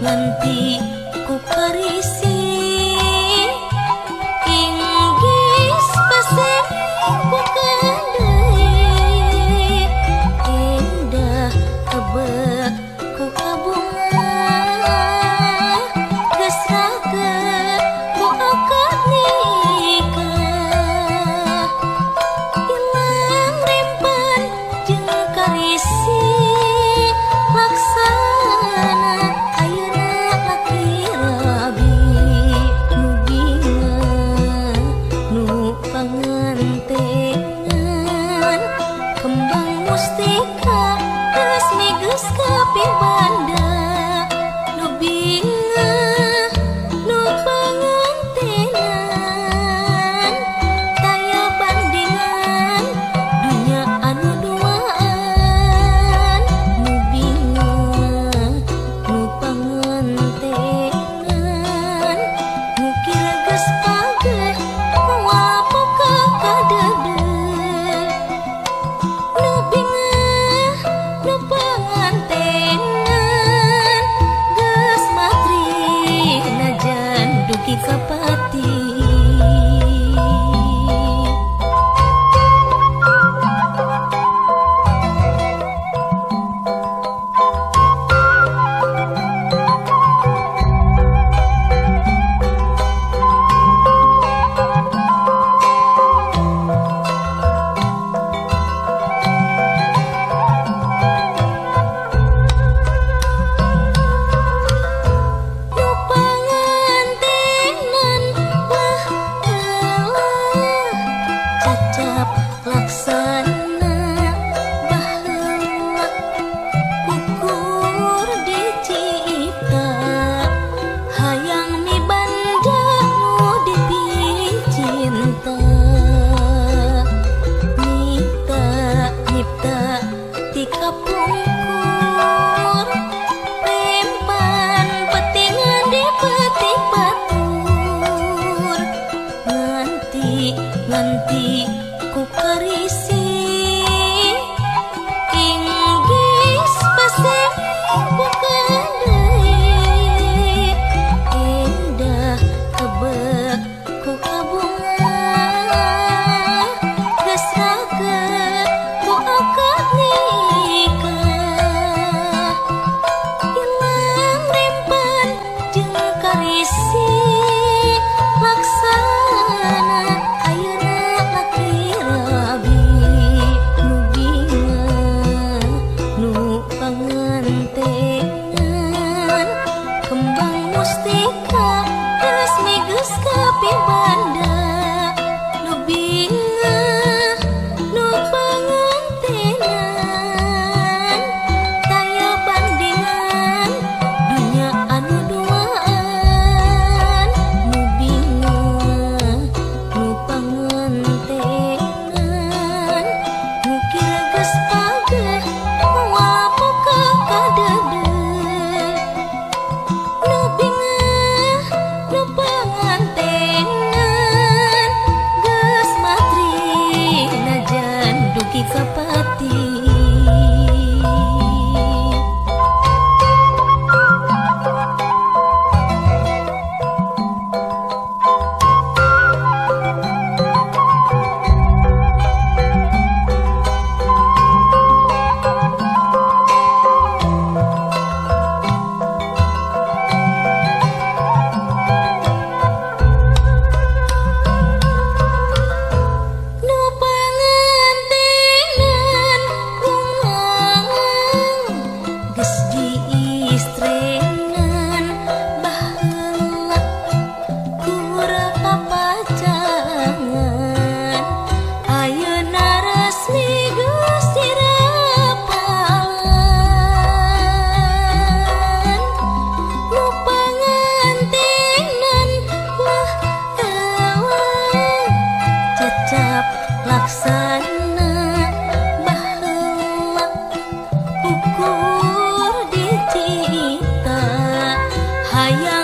nganti ku karisi inggis pesen ku kadai indah tebak ku kabunga geus raket ku akad nikah ilang rempan jeung karisi laksana ayeuna laki rabi nu bingung nu pangantengan kembang mustika resmi geus kapibanda nu bingung nu pangantenan taya bandingan dunya anu duaan nu bingung nu pangantenan nu kira geus pageh moal boga kadeudeut nu bingung nu pangantenan geus matri najan dugi ka pati. Nu pangantenan lah elah cacap laksana baheula ukur dicipta hayang mibanda nu dipicinta nyipta ti kapungkur rempan petingan di peti batur nganti ku karisi inggis pesen ku kadai indah tebak ku kabunga geus raket ku akad nikah ilang rempan jeung karisi laksana ayeuna laki rabi nu bingung nu pangantengan kembang mustika resmi geus kapibanda nu bingung nu pangantenan taya bandingan dunya anu duaan nu bingung nu pangantenan nu kira geus pageh moal boga kadeudeut nu bingung nu pangantenan geus matri najan dugi ka pati. Nu pangantenan rungang geus diistrengan baheula kurang papacangan ayeuna resmi geus dirapalan nu pangantenan lah elah cacap laksana baheula ukur dicipta hayang